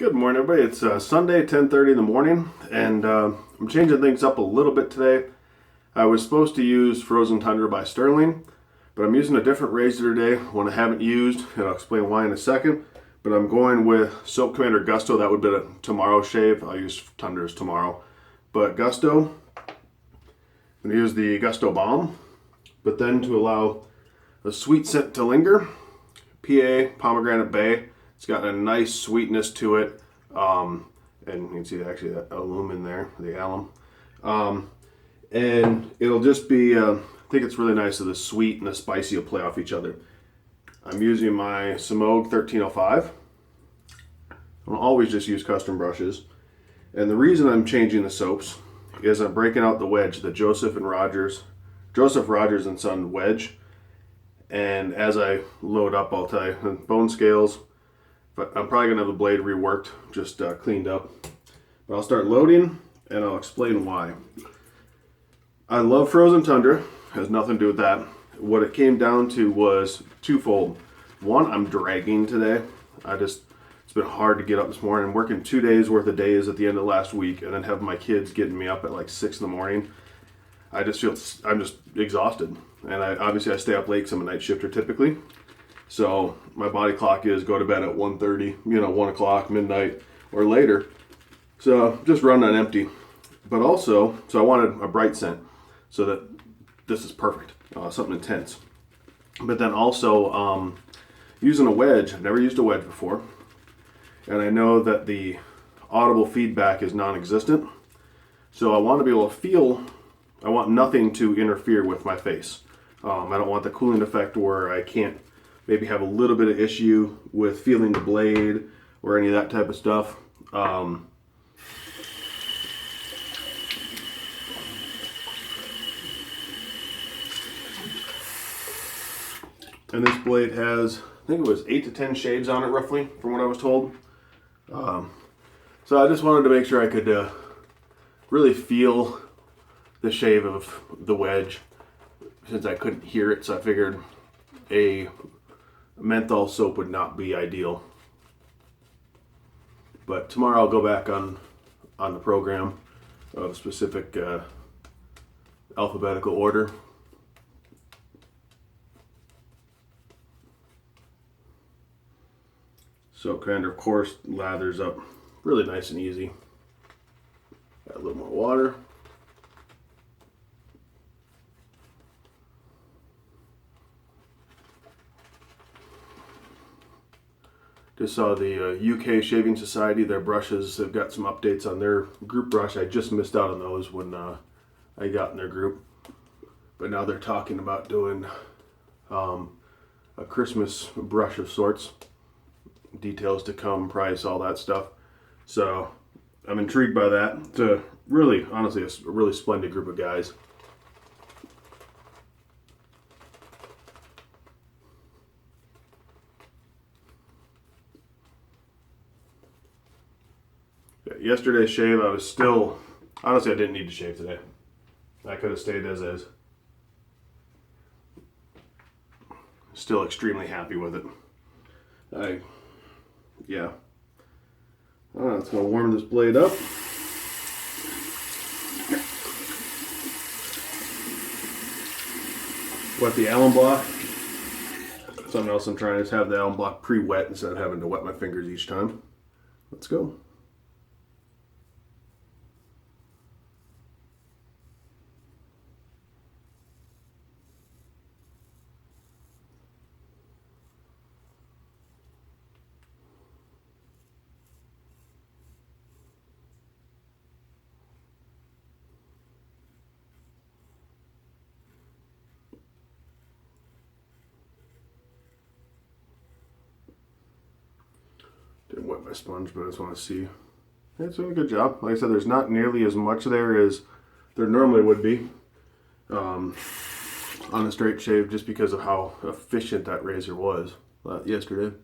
Good morning, everybody. It's Sunday, 10:30 in the morning, and I'm changing things up a little bit today. I was supposed to use Frozen Tundra by Sterling, but I'm using a different razor today, one I haven't used, and I'll explain why in a second. But I'm going with Soap Commander Gusto. That would be a tomorrow shave. I'll use Tundras tomorrow. But Gusto, I'm going to use the Gusto Balm, but then to allow a sweet scent to linger, PA Pomegranate Bay. It's got a nice sweetness to it, and you can see actually that alum in there, the alum. And it'll just be, I think it's really nice that the sweet and the spicy will play off each other. I'm using my Semogue 1305. I'll always just use custom brushes. And the reason I'm changing the soaps is I'm breaking out the wedge, the Joseph Rogers and Son wedge. And as I load up, I'll tell you, bone scales, but I'm probably gonna have the blade reworked, just cleaned up. But I'll start loading and I'll explain why. I love Frozen Tundra, has nothing to do with that. What it came down to was twofold. One, I'm dragging today. It's been hard to get up this morning. I'm working 2 days worth of days at the end of last week and then have my kids getting me up at like 6 in the morning. I just feel, I'm just exhausted. And obviously I stay up late because I'm a night shifter typically. So my body clock is go to bed at 1:30, 1 o'clock, midnight, or later. So just run on empty. But also, so I wanted a bright scent so that this is perfect, something intense. But then also using a wedge, I've never used a wedge before. And I know that the audible feedback is non-existent. So I want to be able to feel, I want nothing to interfere with my face. I don't want the cooling effect where I can't maybe have a little bit of issue with feeling the blade or any of that type of stuff. And this blade has, I think it was 8 to 10 shades on it roughly, from what I was told. So I just wanted to make sure I could really feel the shave of the wedge since I couldn't hear it. So I figured a menthol soap would not be ideal. But tomorrow I'll go back on the program of specific alphabetical order. Soap Commander, of course, lathers up really nice and easy. Add a little more water. Just saw the UK Shaving Society, their brushes have got some updates on their group brush. I just missed out on those when I got in their group. But now they're talking about doing a Christmas brush of sorts. Details to come, price, all that stuff. So I'm intrigued by that. It's a really, honestly, a really splendid group of guys. Yesterday's shave, I was still, honestly, I didn't need to shave today. I could have stayed as is. Still extremely happy with it. Yeah. It's going to warm this blade up. Wet the alum block. Something else I'm trying is have the alum block pre-wet instead of having to wet my fingers each time. Let's go. Didn't wet my sponge, but I just want to see. It's doing a good job. Like I said, there's not nearly as much there as there normally would be on a straight shave just because of how efficient that razor was yesterday.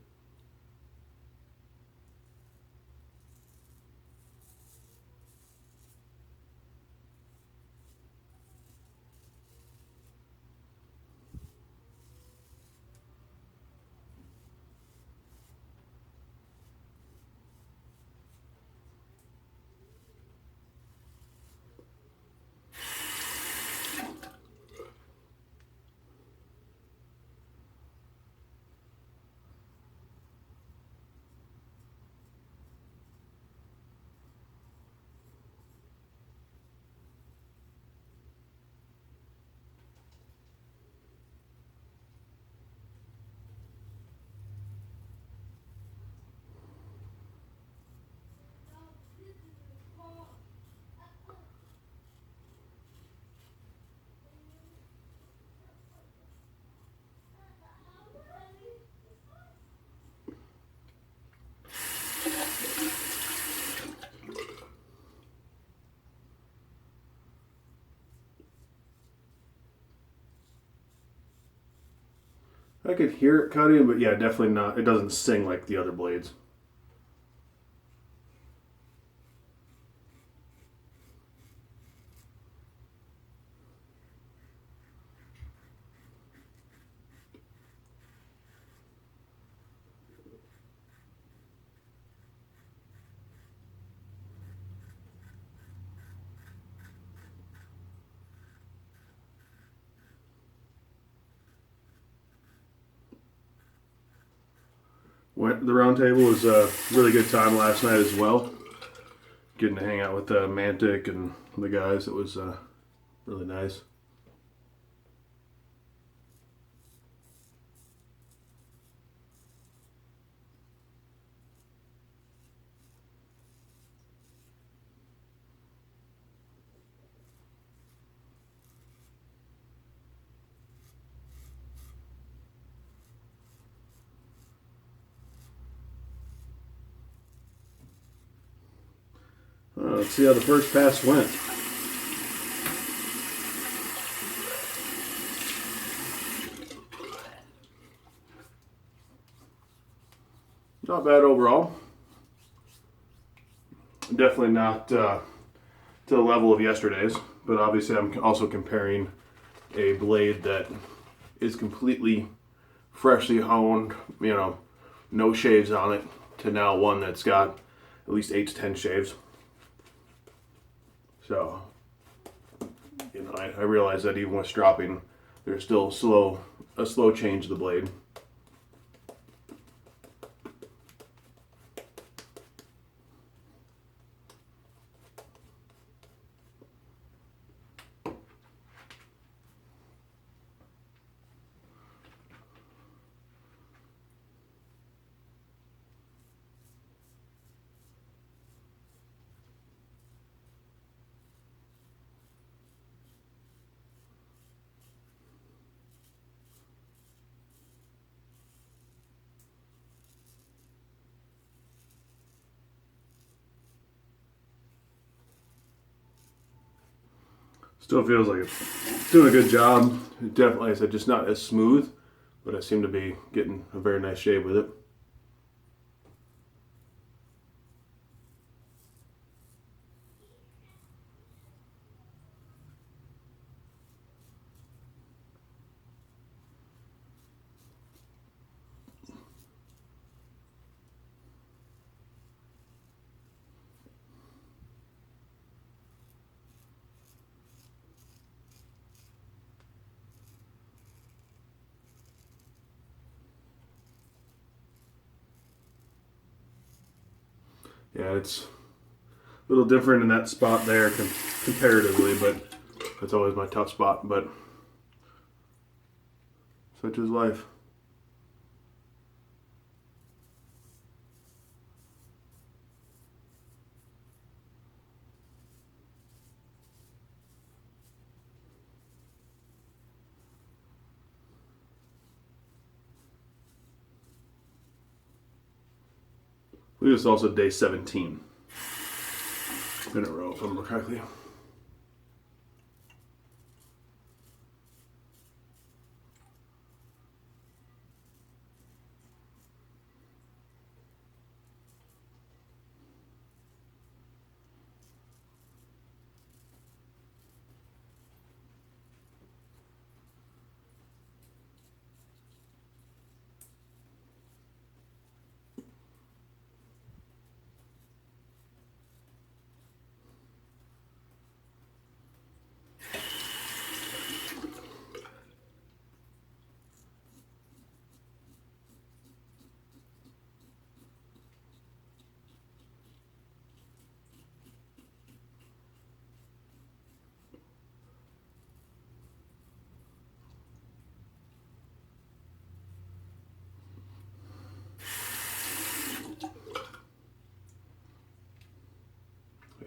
I could hear it cutting, but yeah, definitely not. It doesn't sing like the other blades. The round table was a really good time last night as well. Getting to hang out with Mantic and the guys. It was really nice. Let's see how the first pass went. Not bad overall. Definitely not to the level of yesterday's, but obviously I'm also comparing a blade that is completely freshly honed, no shaves on it, to now one that's got at least 8 to 10 shaves. So, I realize that even with stropping, there's still a slow change of the blade. Still feels like it's doing a good job. Definitely, like I said, just not as smooth, but I seem to be getting a very nice shave with it. Yeah, it's a little different in that spot there comparatively, but that's always my tough spot. But such is life. I believe it's also day 17 in a row, if I remember correctly.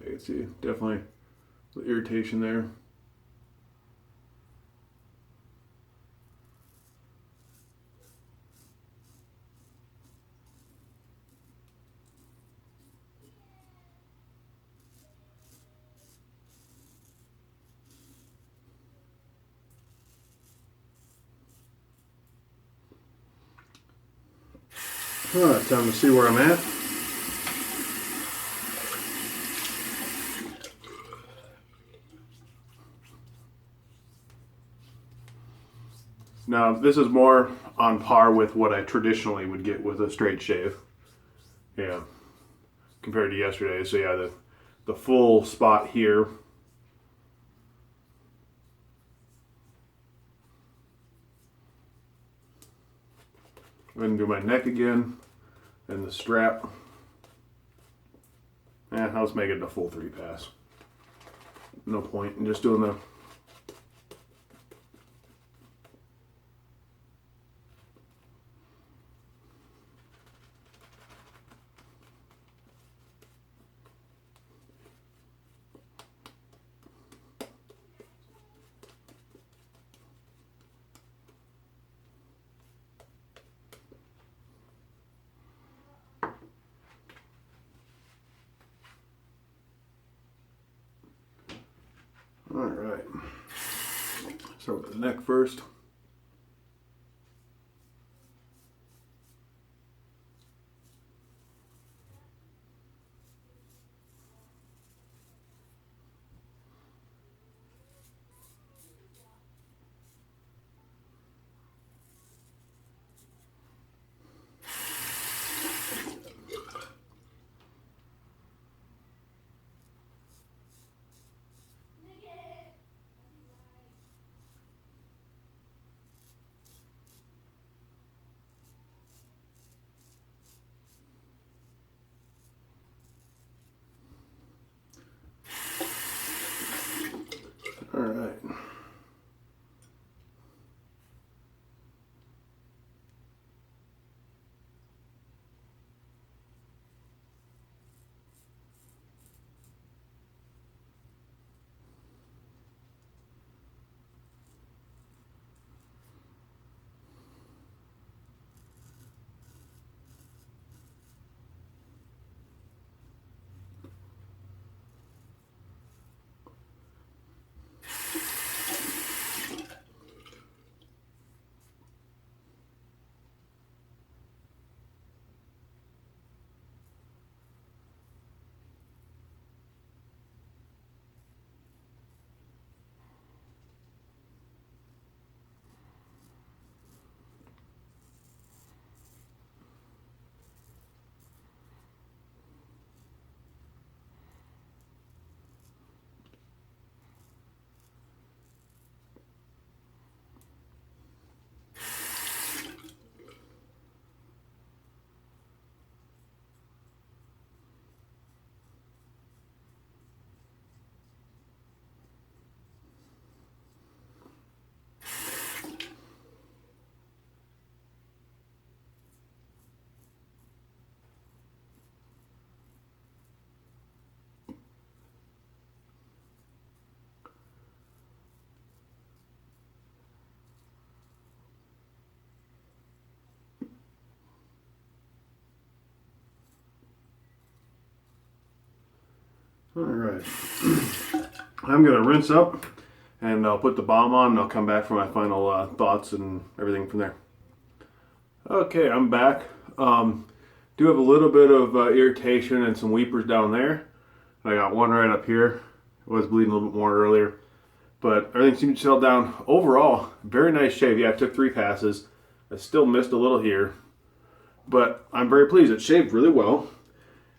You can see definitely the irritation there. Time to see where I'm at. Now, this is more on par with what I traditionally would get with a straight shave. Yeah, compared to yesterday. So yeah, the full spot here. I'm going to do my neck again and the strap. Let's make it a full 3-pass. No point in just doing the... All right. Start with the neck first. All right. All right. I'm going to rinse up and I'll put the balm on and I'll come back for my final thoughts and everything from there. Okay, I'm back. Do have a little bit of irritation and some weepers down there. I got one right up here. It was bleeding a little bit more earlier, but everything seemed to settle down. Overall, very nice shave. Yeah, I took 3 passes. I still missed a little here, but I'm very pleased. It shaved really well.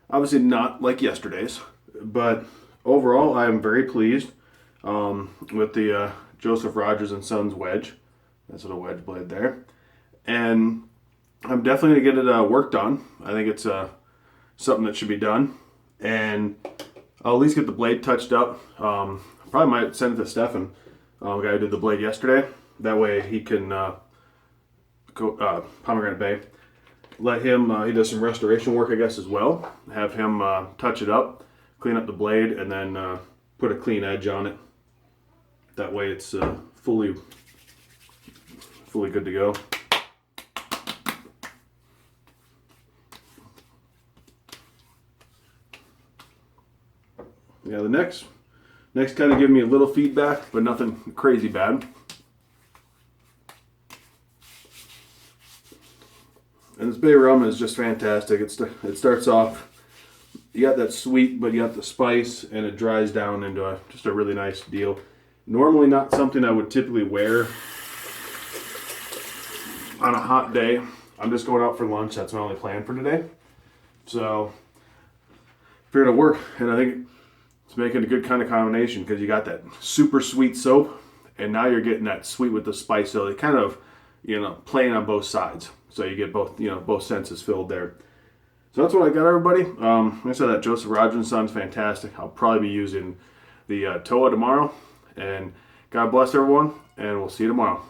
Obviously not like yesterday's, but overall I am very pleased with the Joseph Rogers and Sons wedge. That's what a wedge blade there. And I'm definitely going to get it worked on. I think it's something that should be done. And I'll at least get the blade touched up. Probably might send it to Stefan, the guy who did the blade yesterday. That way he can go Pomegranate Bay. Let him, he does some restoration work, I guess, as well. Have him touch it up, clean up the blade, and then put a clean edge on it. That way it's fully good to go. Yeah, the next kind of give me a little feedback, but nothing crazy bad. And bay rum is just fantastic. It starts off, you got that sweet, but you got the spice, and it dries down into just a really nice deal. Normally not something I would typically wear on a hot day. I'm just going out for lunch. That's my only plan for today. So figured it'd work, and I think it's making a good kind of combination because you got that super sweet soap, and now you're getting that sweet with the spice. So they kind of, playing on both sides. So you get both, both senses filled there. So that's what I got, everybody. Like I said, that Joseph Roger & Son's fantastic. I'll probably be using the Toa tomorrow. And God bless everyone, and we'll see you tomorrow.